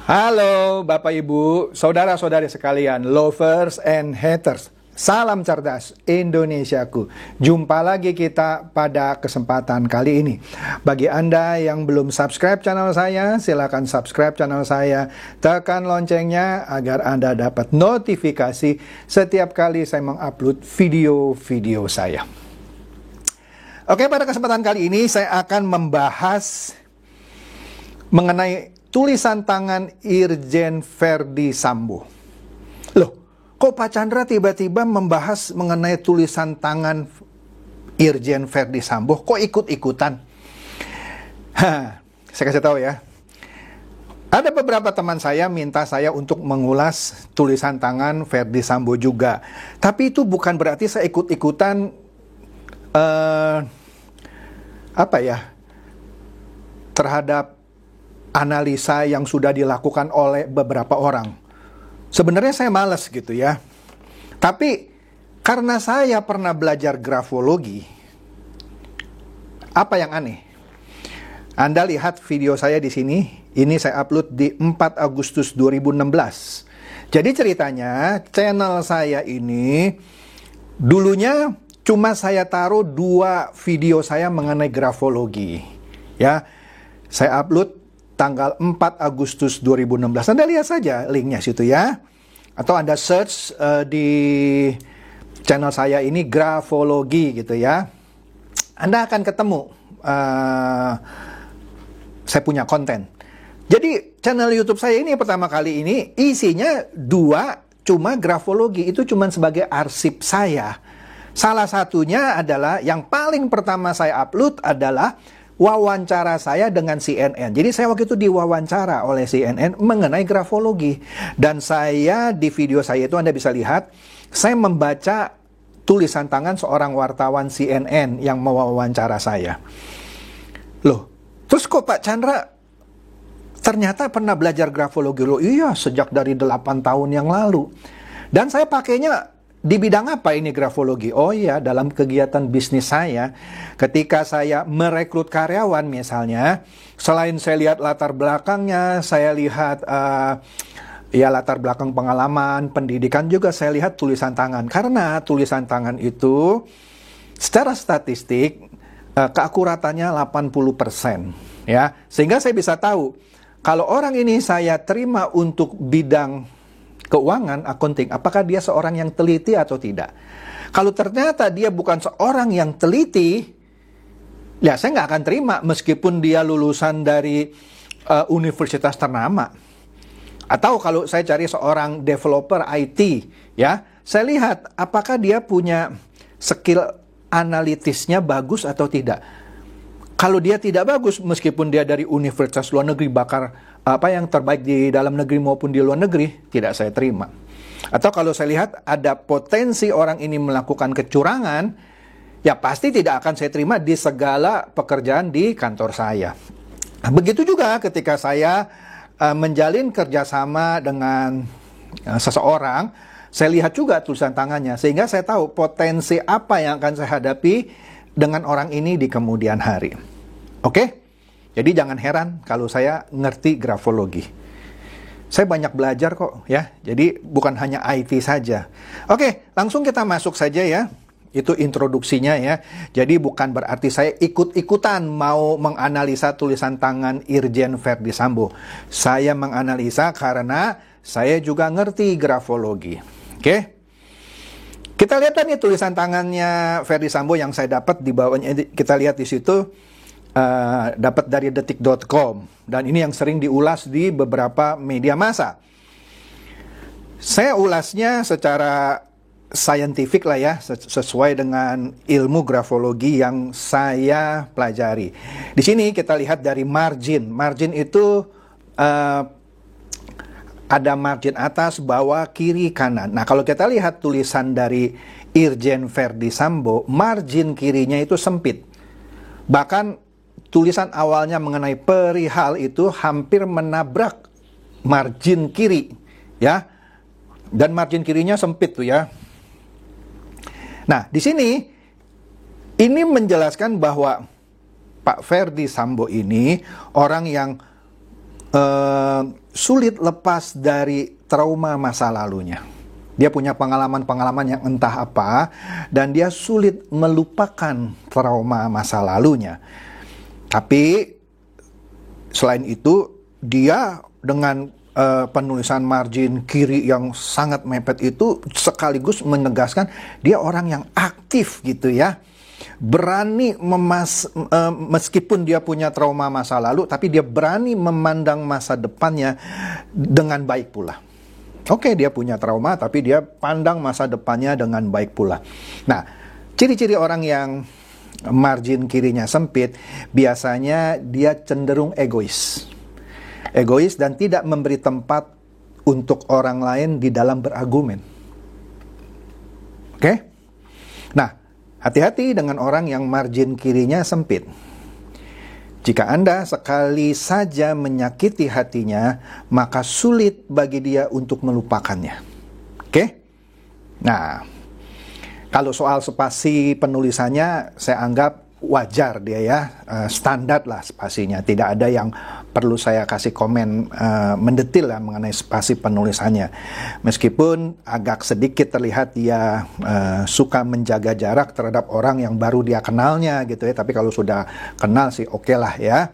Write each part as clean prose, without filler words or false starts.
Halo Bapak Ibu, saudara-saudari sekalian, lovers and haters. Salam cerdas Indonesiaku. Jumpa lagi kita pada kesempatan kali ini. Bagi Anda yang belum subscribe channel saya, silakan subscribe channel saya. Tekan loncengnya agar Anda dapat notifikasi setiap kali saya mengupload video-video saya. Oke, pada kesempatan kali ini saya akan membahas mengenai tulisan tangan Irjen Verdi Sambo. Loh, kok Pak Chandra tiba-tiba membahas mengenai tulisan tangan Irjen Verdi Sambo? Kok ikut-ikutan? Saya kasih tahu ya. Ada beberapa teman saya minta saya untuk mengulas tulisan tangan Verdi Sambo juga. Tapi itu bukan berarti saya ikut-ikutan terhadap analisa yang sudah dilakukan oleh beberapa orang. Sebenarnya saya malas gitu ya. Tapi karena saya pernah belajar grafologi, apa yang aneh? Anda lihat video saya di sini. Ini saya upload di 4 Agustus 2016. Jadi ceritanya channel saya ini dulunya cuma saya taruh 2 video saya mengenai grafologi. Ya, saya upload tanggal 4 Agustus 2016. Anda lihat saja linknya situ ya. Atau Anda search di channel saya ini grafologi gitu ya. Anda akan ketemu saya punya konten. Jadi channel YouTube saya ini pertama kali ini isinya 2 cuma grafologi. Itu cuma sebagai arsip saya. Salah satunya adalah yang paling pertama saya upload adalah wawancara saya dengan CNN. Jadi saya waktu itu diwawancara oleh CNN mengenai grafologi. Dan saya di video saya itu Anda bisa lihat, saya membaca tulisan tangan seorang wartawan CNN yang mewawancara saya. Loh, terus kok Pak Chandra ternyata pernah belajar grafologi? Loh iya, sejak dari 8 tahun yang lalu. Dan saya pakainya di bidang apa ini grafologi? Oh iya, dalam kegiatan bisnis saya, ketika saya merekrut karyawan misalnya, selain saya lihat latar belakangnya, saya lihat latar belakang pengalaman, pendidikan, juga saya lihat tulisan tangan. Karena tulisan tangan itu secara statistik keakuratannya 80%, ya. Sehingga saya bisa tahu kalau orang ini saya terima untuk bidang keuangan, accounting, apakah dia seorang yang teliti atau tidak. Kalau ternyata dia bukan seorang yang teliti, ya saya nggak akan terima meskipun dia lulusan dari universitas ternama. Atau kalau saya cari seorang developer IT, ya saya lihat apakah dia punya skill analitisnya bagus atau tidak. Kalau dia tidak bagus, meskipun dia dari universitas luar negeri, yang terbaik di dalam negeri maupun di luar negeri, tidak saya terima. Atau kalau saya lihat ada potensi orang ini melakukan kecurangan, ya pasti tidak akan saya terima di segala pekerjaan di kantor saya. Begitu juga ketika saya menjalin kerjasama dengan seseorang, saya lihat juga tulisan tangannya, sehingga saya tahu potensi apa yang akan saya hadapi dengan orang ini di kemudian hari. Oke? Jadi jangan heran kalau saya ngerti grafologi. Saya banyak belajar kok ya. Jadi bukan hanya IT saja. Oke, langsung kita masuk saja ya. Itu introduksinya ya. Jadi bukan berarti saya ikut-ikutan mau menganalisa tulisan tangan Irjen Verdi Sambo. Saya menganalisa karena saya juga ngerti grafologi. Oke? Kita lihat nih tulisan tangannya Verdi Sambo yang saya dapat di bawahnya. Kita lihat di situ dapat dari detik.com, dan ini yang sering diulas di beberapa media massa. Saya ulasnya secara saintifik lah ya, sesuai dengan ilmu grafologi yang saya pelajari. Di sini kita lihat dari margin. Margin itu ada margin atas, bawah, kiri, kanan. Nah, kalau kita lihat tulisan dari Irjen Verdi Sambo, margin kirinya itu sempit. Bahkan tulisan awalnya mengenai perihal itu hampir menabrak margin kiri, ya. Dan margin kirinya sempit tuh ya. Nah, di sini ini menjelaskan bahwa Pak Verdi Sambo ini orang yang sulit lepas dari trauma masa lalunya. Dia punya pengalaman-pengalaman yang entah apa, dan dia sulit melupakan trauma masa lalunya. Tapi selain itu, dia dengan penulisan margin kiri yang sangat mepet itu sekaligus menegaskan dia orang yang aktif gitu ya. Berani meskipun dia punya trauma masa lalu, tapi dia berani memandang masa depannya dengan baik pula. Oke, dia punya trauma, tapi dia pandang masa depannya dengan baik pula. Nah, ciri-ciri orang yang margin kirinya sempit, biasanya dia cenderung egois. Egois dan tidak memberi tempat untuk orang lain di dalam berargumen. Oke? Nah, hati-hati dengan orang yang margin kirinya sempit. Jika Anda sekali saja menyakiti hatinya, maka sulit bagi dia untuk melupakannya. Oke? Nah, kalau soal spasi penulisannya, saya anggap wajar dia ya, standar lah spasinya. Tidak ada yang perlu saya kasih komen mendetil lah mengenai spasi penulisannya. Meskipun agak sedikit terlihat dia suka menjaga jarak terhadap orang yang baru dia kenalnya gitu ya. Tapi kalau sudah kenal sih oke lah ya.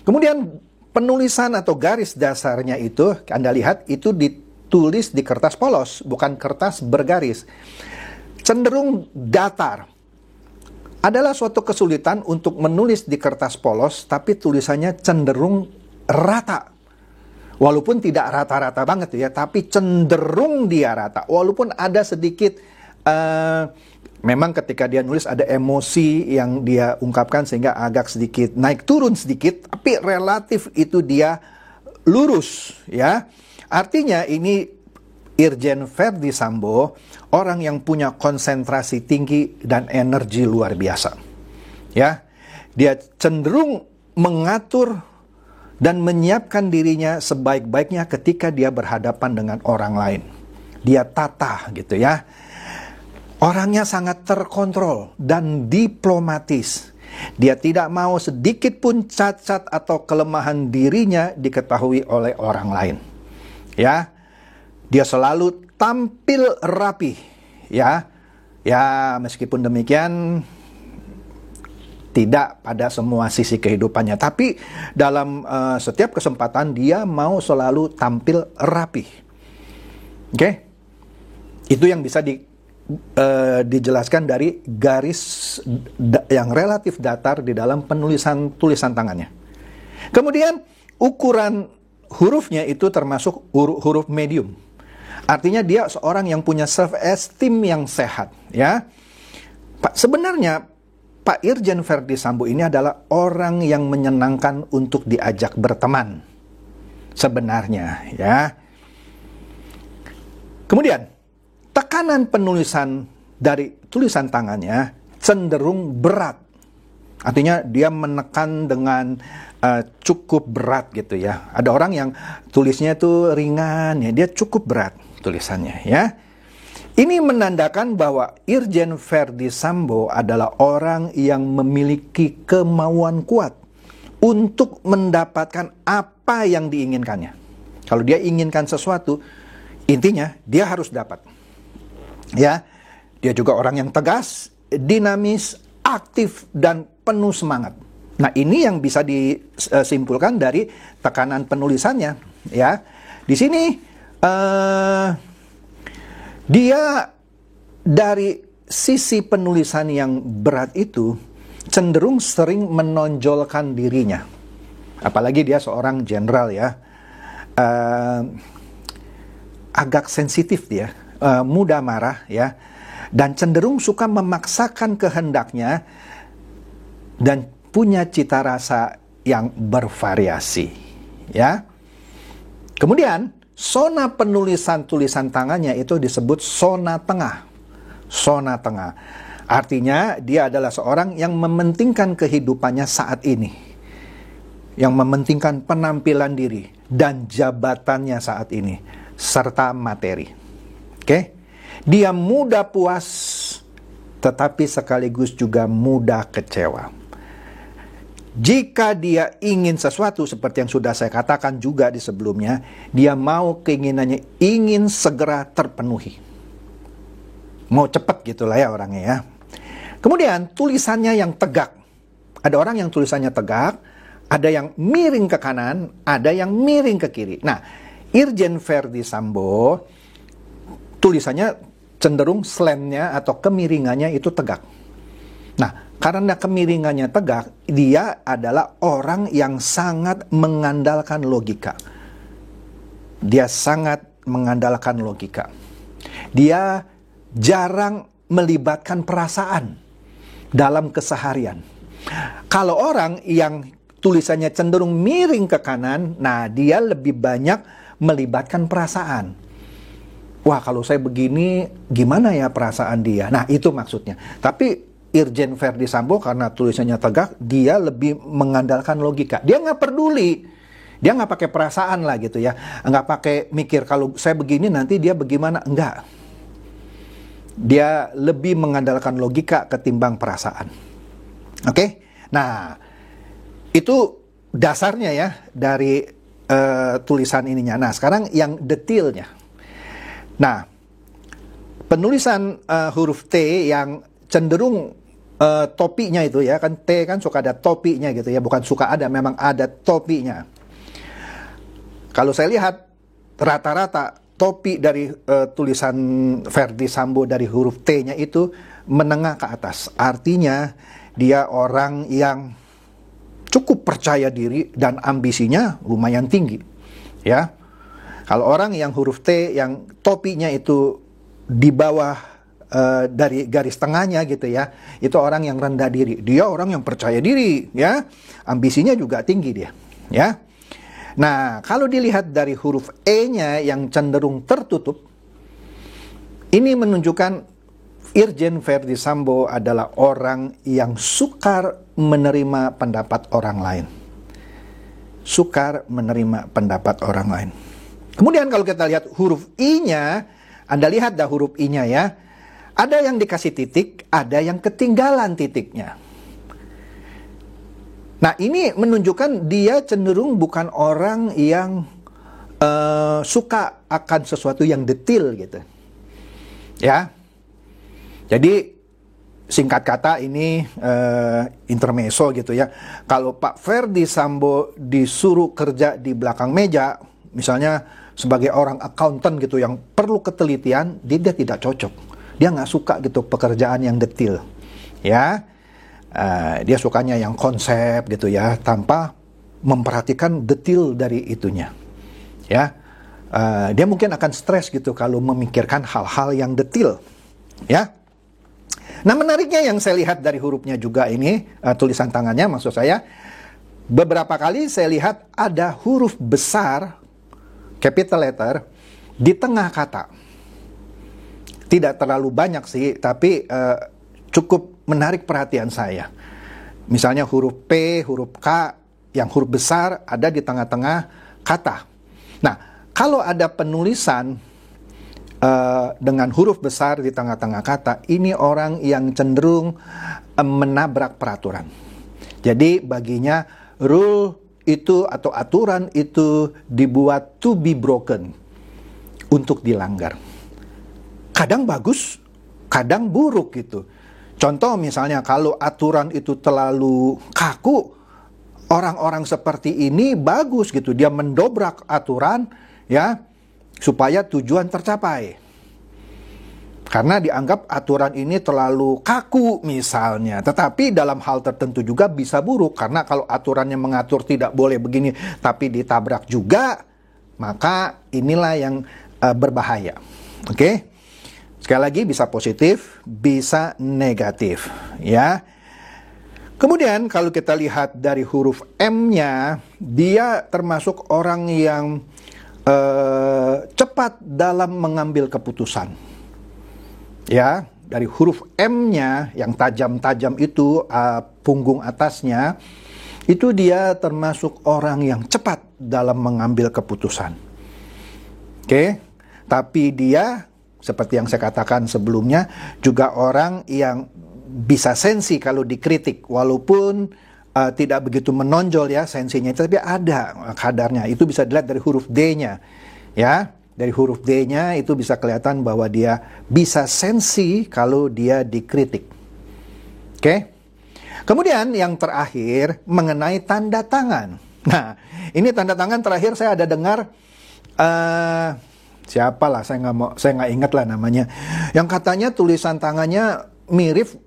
Kemudian penulisan atau garis dasarnya itu, Anda lihat itu ditulis di kertas polos, bukan kertas bergaris. Cenderung datar. Adalah suatu kesulitan untuk menulis di kertas polos, tapi tulisannya cenderung rata. Walaupun tidak rata-rata banget ya, tapi cenderung dia rata. Walaupun ada sedikit, memang ketika dia nulis ada emosi yang dia ungkapkan sehingga agak sedikit naik turun sedikit, tapi relatif itu dia lurus ya. Artinya ini Irjen Verdi Sambo, orang yang punya konsentrasi tinggi dan energi luar biasa. Ya, dia cenderung mengatur dan menyiapkan dirinya sebaik-baiknya ketika dia berhadapan dengan orang lain. Dia tata gitu ya. Orangnya sangat terkontrol dan diplomatis. Dia tidak mau sedikit pun cacat atau kelemahan dirinya diketahui oleh orang lain. Ya. Dia selalu tampil rapi, ya. Ya, meskipun demikian tidak pada semua sisi kehidupannya, tapi dalam setiap kesempatan dia mau selalu tampil rapi. Oke? Itu yang bisa dijelaskan dari garis yang relatif datar di dalam tulisan tangannya. Kemudian ukuran hurufnya itu termasuk huruf medium. Artinya dia seorang yang punya self-esteem yang sehat, ya. Sebenarnya Pak Irjen Verdi Sambo ini adalah orang yang menyenangkan untuk diajak berteman. Sebenarnya, ya. Kemudian, tekanan penulisan dari tulisan tangannya cenderung berat. Artinya dia menekan dengan cukup berat gitu ya. Ada orang yang tulisnya itu ringan ya, dia cukup berat tulisannya ya. Ini menandakan bahwa Irjen Verdi Sambo adalah orang yang memiliki kemauan kuat untuk mendapatkan apa yang diinginkannya. Kalau dia inginkan sesuatu, intinya dia harus dapat. Ya, dia juga orang yang tegas, dinamis, aktif dan penuh semangat. Nah, ini yang bisa disimpulkan dari tekanan penulisannya, ya. Di sini dia dari sisi penulisan yang berat itu cenderung sering menonjolkan dirinya. Apalagi dia seorang jenderal ya. Agak sensitif dia, mudah marah ya. Dan cenderung suka memaksakan kehendaknya dan punya cita rasa yang bervariasi, ya. Kemudian, zona penulisan tulisan tangannya itu disebut zona tengah. Zona tengah. Artinya, dia adalah seorang yang mementingkan kehidupannya saat ini. Yang mementingkan penampilan diri dan jabatannya saat ini, serta materi. Oke? Dia mudah puas, tetapi sekaligus juga mudah kecewa. Jika dia ingin sesuatu seperti yang sudah saya katakan juga di sebelumnya, dia mau keinginannya ingin segera terpenuhi. Mau cepat gitulah ya orangnya ya. Kemudian tulisannya yang tegak. Ada orang yang tulisannya tegak, ada yang miring ke kanan, ada yang miring ke kiri. Nah, Irjen Verdi Sambo tulisannya cenderung slamnya atau kemiringannya itu tegak. Nah, karena kemiringannya tegak, dia adalah orang yang sangat mengandalkan logika. Dia sangat mengandalkan logika. Dia jarang melibatkan perasaan dalam keseharian. Kalau orang yang tulisannya cenderung miring ke kanan, nah dia lebih banyak melibatkan perasaan. Wah, kalau saya begini, gimana ya perasaan dia? Nah, itu maksudnya. Tapi Irjen Verdi Sambo karena tulisannya tegak, dia lebih mengandalkan logika. Dia nggak peduli. Dia nggak pakai perasaan lah gitu ya. Nggak pakai mikir kalau saya begini nanti dia bagaimana. Enggak. Dia lebih mengandalkan logika ketimbang perasaan. Oke? Nah, itu dasarnya ya dari tulisan ininya. Nah, sekarang yang detailnya. Nah, penulisan huruf T yang cenderung topinya itu ya, kan T kan suka ada topinya gitu ya, bukan suka ada, memang ada topinya. Kalau saya lihat rata-rata topi dari tulisan Verdi Sambo dari huruf T-nya itu menengah ke atas. Artinya dia orang yang cukup percaya diri dan ambisinya lumayan tinggi. Ya. Kalau orang yang huruf T yang topinya itu di bawah dari garis tengahnya gitu ya, itu orang yang rendah diri. Dia orang yang percaya diri, ya. Ambisinya juga tinggi dia, ya. Nah, kalau dilihat dari huruf E-nya yang cenderung tertutup, ini menunjukkan Irjen Verdi Sambo adalah orang yang sukar menerima pendapat orang lain. Sukar menerima pendapat orang lain. Kemudian kalau kita lihat huruf I-nya, Anda lihat dah huruf I-nya ya. Ada yang dikasih titik, ada yang ketinggalan titiknya. Nah, ini menunjukkan dia cenderung bukan orang yang suka akan sesuatu yang detail gitu. Ya. Jadi singkat kata ini intermezzo gitu ya. Kalau Pak Verdi Sambo disuruh kerja di belakang meja, misalnya sebagai orang accountant gitu yang perlu ketelitian, dia tidak cocok. Dia nggak suka gitu pekerjaan yang detail. Ya, dia sukanya yang konsep gitu ya, tanpa memperhatikan detail dari itunya. Ya, dia mungkin akan stres gitu kalau memikirkan hal-hal yang detail. Ya. Nah, menariknya yang saya lihat dari hurufnya juga ini, tulisan tangannya maksud saya, beberapa kali saya lihat ada huruf besar, capital letter, di tengah kata. Tidak terlalu banyak sih, tapi cukup menarik perhatian saya. Misalnya huruf P, huruf K, yang huruf besar ada di tengah-tengah kata. Nah, kalau ada penulisan dengan huruf besar di tengah-tengah kata, ini orang yang cenderung menabrak peraturan. Jadi baginya rule itu atau aturan itu dibuat to be broken, untuk dilanggar. Kadang bagus, kadang buruk gitu. Contoh misalnya kalau aturan itu terlalu kaku, orang-orang seperti ini bagus gitu, dia mendobrak aturan ya, supaya tujuan tercapai. Karena dianggap aturan ini terlalu kaku misalnya. Tetapi dalam hal tertentu juga bisa buruk. Karena kalau aturannya mengatur tidak boleh begini, tapi ditabrak juga, maka inilah yang berbahaya. Oke? Sekali lagi bisa positif, bisa negatif. Ya. Kemudian kalau kita lihat dari huruf M-nya, dia termasuk orang yang cepat dalam mengambil keputusan. Ya, dari huruf M-nya yang tajam-tajam itu, punggung atasnya, itu dia termasuk orang yang cepat dalam mengambil keputusan. Oke, tapi dia, seperti yang saya katakan sebelumnya, juga orang yang bisa sensi kalau dikritik, walaupun tidak begitu menonjol ya sensinya, tapi ada kadarnya. Itu bisa dilihat dari huruf D-nya, ya. Dari huruf D-nya itu bisa kelihatan bahwa dia bisa sensi kalau dia dikritik. Oke? Kemudian yang terakhir mengenai tanda tangan. Nah, ini tanda tangan terakhir saya ada dengar siapalah, saya nggak ingat lah namanya. Yang katanya tulisan tangannya mirip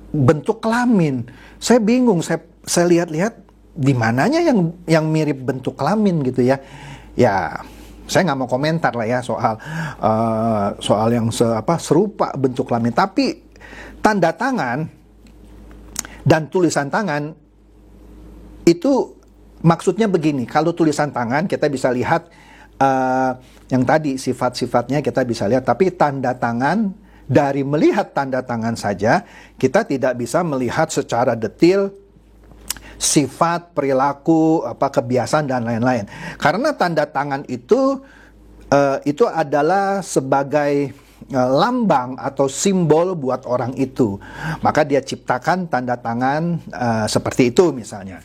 bentuk kelamin. Saya bingung, saya lihat-lihat di mananya yang mirip bentuk kelamin gitu ya. Ya, saya nggak mau komentar lah ya soal yang serupa bentuk kelamin. Tapi tanda tangan dan tulisan tangan itu maksudnya begini. Kalau tulisan tangan kita bisa lihat yang tadi sifat-sifatnya kita bisa lihat. Tapi tanda tangan, dari melihat tanda tangan saja kita tidak bisa melihat secara detail sifat, perilaku, kebiasaan dan lain-lain. Karena tanda tangan itu adalah sebagai lambang atau simbol buat orang itu. Maka dia ciptakan tanda tangan seperti itu misalnya.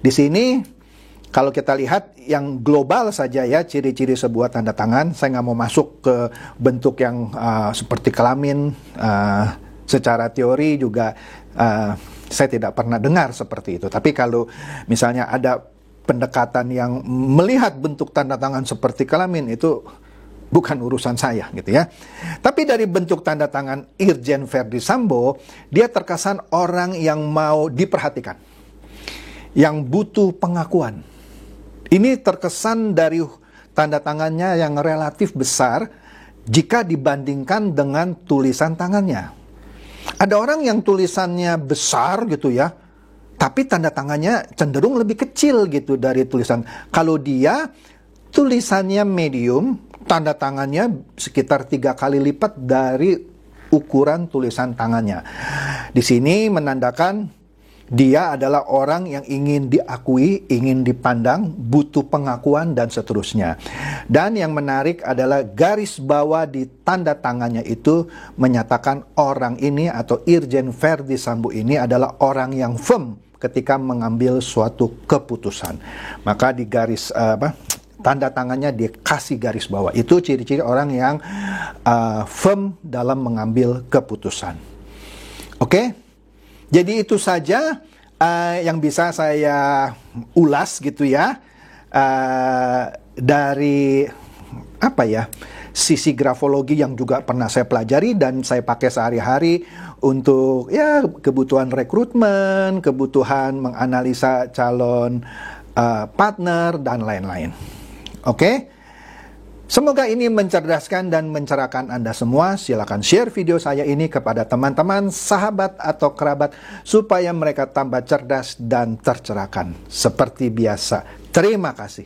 Di sini kalau kita lihat yang global saja ya, ciri-ciri sebuah tanda tangan, saya nggak mau masuk ke bentuk yang seperti kelamin. Secara teori juga saya tidak pernah dengar seperti itu. Tapi kalau misalnya ada pendekatan yang melihat bentuk tanda tangan seperti kelamin, itu bukan urusan saya gitu ya. Tapi dari bentuk tanda tangan Irjen Verdi Sambo, dia terkesan orang yang mau diperhatikan, yang butuh pengakuan. Ini terkesan dari tanda tangannya yang relatif besar jika dibandingkan dengan tulisan tangannya. Ada orang yang tulisannya besar gitu ya, tapi tanda tangannya cenderung lebih kecil gitu dari tulisan. Kalau dia tulisannya medium, tanda tangannya sekitar 3 kali lipat dari ukuran tulisan tangannya. Di sini menandakan dia adalah orang yang ingin diakui, ingin dipandang, butuh pengakuan, dan seterusnya. Dan yang menarik adalah garis bawah di tanda tangannya itu menyatakan orang ini atau Irjen Verdi Sambo ini adalah orang yang firm ketika mengambil suatu keputusan. Maka di garis tanda tangannya dikasih garis bawah. Itu ciri-ciri orang yang firm dalam mengambil keputusan. Oke? Jadi itu saja yang bisa saya ulas gitu ya dari sisi grafologi yang juga pernah saya pelajari dan saya pakai sehari-hari untuk ya kebutuhan rekrutmen, kebutuhan menganalisa calon partner dan lain-lain. Oke? Semoga ini mencerdaskan dan mencerahkan Anda semua. Silakan share video saya ini kepada teman-teman, sahabat atau kerabat supaya mereka tambah cerdas dan tercerahkan. Seperti biasa. Terima kasih.